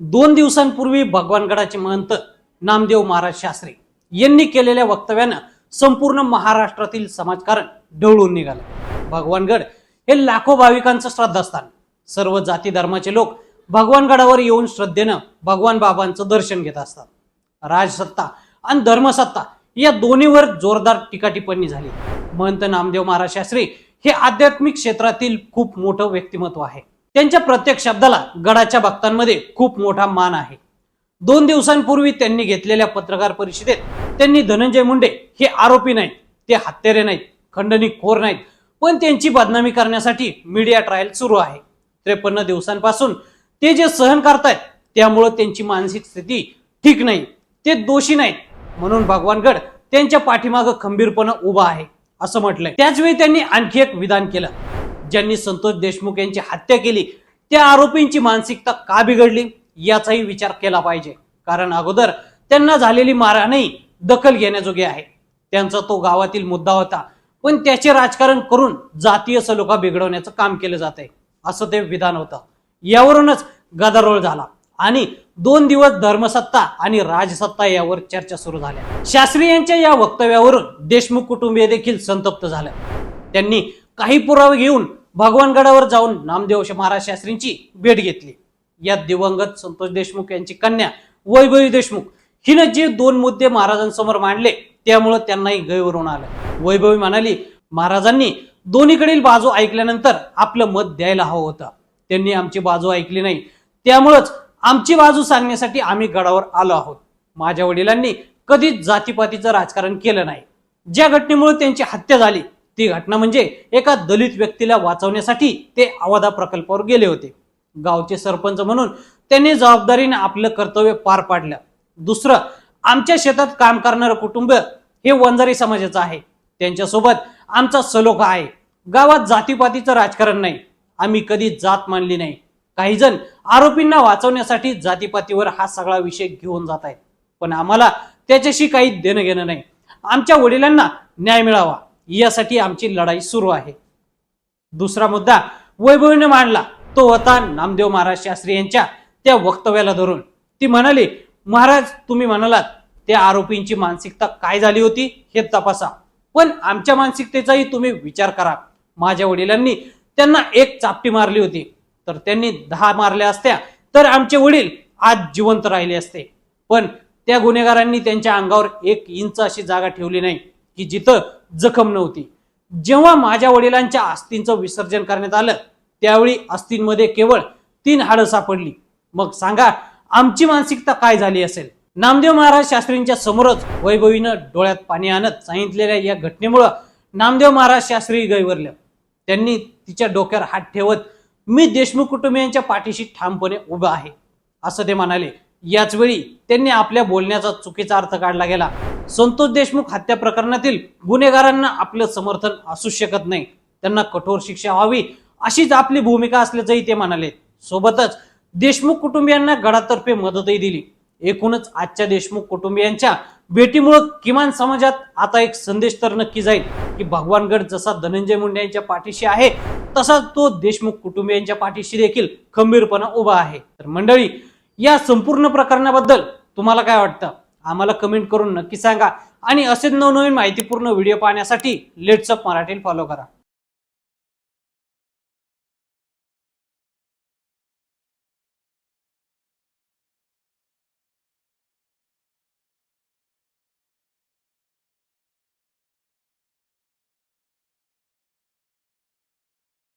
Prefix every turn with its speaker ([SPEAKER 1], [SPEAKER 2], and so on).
[SPEAKER 1] 2 दिवसांपूर्वी भगवानगडाचे महंत नामदेव महाराज शास्त्री यांनी केलेल्या वक्तव्यानं संपूर्ण महाराष्ट्रातील समाजकारण ढवळून निघालं। भगवानगड हे लाखो भाविकांचं श्रद्धास्थान। सर्व जाती धर्माचे लोक भगवानगडावर येऊन श्रद्धेनं भगवान बाबांचं दर्शन घेत असतात। राजसत्ता आणि धर्मसत्ता या दोन्हीवर जोरदार टीकाटिप्पणी झाली। महंत नामदेव महाराज शास्त्री हे आध्यात्मिक क्षेत्रातील खूप मोठं व्यक्तिमत्व आहे। त्यांच्या प्रत्येक शब्दाला गडाच्या भक्तांमध्ये खूप मोठा मान आहे। 2 दिवसांपूर्वी त्यांनी घेतलेल्या पत्रकार परिषदेत त्यांनी धनंजय मुंडे हे आरोपी नाहीत, ते हत्यारे नाहीत, खंडणीखोर नाहीत, पण त्यांची बदनामी करण्यासाठी मीडिया ट्रायल सुरू आहे। 53 दिवसांपासून ते जे सहन करतायत त्यामुळे त्यांची मानसिक स्थिती ठीक नाही, ते दोषी नाहीत, म्हणून भगवानगड त्यांच्या पाठीमागे खंबीरपणे उभा आहे असं म्हटलंय। त्याचवेळी त्यांनी आणखी एक विधान केलं, ज्यांनी संतोष देशमुख यांची हत्या केली त्या आरोपींची मानसिकता का बिघडली याचाही विचार केला पाहिजे, कारण अगोदर त्यांना झालेली मारहाणही दखल घेण्याजोगी आहे। त्यांचा तो गावातील मुद्दा होता, पण त्याचे राजकारण करून जातीय सलोखा बिघडवण्याचं काम केलं जात आहे असं ते विधान होतं। यावरूनच गदारोळ झाला आणि 2 दिवस धर्मसत्ता आणि राजसत्ता यावर चर्चा सुरू झाल्या। शास्त्री यांच्या या वक्तव्यावरून देशमुख कुटुंबीय देखील संतप्त झाले। त्यांनी काही पुरावे घेऊन भगवानगडावर जाऊन नामदेव महाराज शास्त्रींची भेट घेतली। यात दिवंगत संतोष देशमुख यांची कन्या वैभवी देशमुख हिने जे 2 मुद्दे महाराजांसमोर मांडले त्यामुळे त्यांनाही गैरवरून आलं। वैभवी म्हणाली, महाराजांनी दोन्हीकडील बाजू ऐकल्यानंतर आपलं मत द्यायला हवं होतं, त्यांनी आमची बाजू ऐकली नाही, त्यामुळेच आमची बाजू सांगण्यासाठी आम्ही गडावर आलो आहोत। माझ्या वडिलांनी कधीच जातीपातीचं राजकारण केलं नाही। ज्या घटनेमुळे त्यांची हत्या झाली ती घटना म्हणजे एका दलित व्यक्तीला वाचवण्यासाठी ते आवदा प्रकल्पावर गेले होते। गावचे सरपंच म्हणून त्यांनी जबाबदारीने आपलं कर्तव्य पार पाडलं। दुसरं, आमच्या शेतात काम करणारं कुटुंब हे वंजारी समाजाचं आहे, त्यांच्यासोबत आमचा सलोखा आहे। गावात जातीपातीचं राजकारण नाही, आम्ही कधी जात मानली नाही। काही जण आरोपींना वाचवण्यासाठी जातीपातीवर हा सगळा विषय घेऊन जात आहेत, पण आम्हाला त्याच्याशी काही देणं घेणं नाही। आमच्या वडिलांना न्याय मिळावा यासाठी आमची लढाई सुरू आहे। दुसरा मुद्दा वैभवीने मांडला तो होता नामदेव महाराज शास्त्री यांच्या त्या वक्तव्याला धरून। ती म्हणाली, महाराज तुम्ही म्हणालात त्या आरोपींची मानसिकता काय झाली होती हे तपासा, पण आमच्या मानसिकतेचाही तुम्ही विचार करा। माझ्या वडिलांनी त्यांना 1 चापटी मारली होती, तर त्यांनी 10 मारल्या असत्या तर आमचे वडील आज जिवंत राहिले असते, पण त्या गुन्हेगारांनी त्यांच्या अंगावर 1 इंच अशी जागा ठेवली नाही की जिथं जखम नव्हती। जेव्हा माझ्या वडिलांच्या अस्थींचं विसर्जन करण्यात आलं त्यावेळी अस्थींमध्ये केवळ 3 हाडं सापडली। मग सांगा आमची मानसिकता काय झाली असेल। नामदेव महाराज शास्त्रींच्या समोरच वैभवीनं डोळ्यात पाणी आणत सांगितलेल्या या घटनेमुळे नामदेव महाराज शास्त्री गैरवरले। त्यांनी तिच्या डोक्यावर हात ठेवत मी देशमुख कुटुंबियांच्या पाठीशी ठामपणे उभा आहे असं ते म्हणाले। याच वेळी त्यांनी आपल्या बोलण्याचा चुकीचा अर्थ काढला गेला। संतोष देशमुख हत्या प्रकरणातील गुन्हेगारांना आपलं समर्थन असू शकत नाही, त्यांना कठोर शिक्षा व्हावी अशीच आपली भूमिका असल्याचंही ते म्हणाले। सोबतच देशमुख कुटुंबियांना गडातर्फे मदतही दिली। एकूणच आजच्या देशमुख कुटुंबियांच्या भेटीमुळे किमान समाजात आता एक संदेश तर नक्की जाईल की भगवानगड जसा धनंजय मुंडे यांच्या पाठीशी आहे तसा तो देशमुख कुटुंबियांच्या पाठीशी देखील खंबीरपणे उभा आहे। तर मंडळी, या संपूर्ण प्रकरणाबद्दल तुम्हाला काय वाटतं आम्हाला कमेंट करून नक्की सांगा आणि असेच नवनवीन माहितीपूर्ण व्हिडिओ पाहण्यासाठी लेट्स अप मराठी फॉलो करा।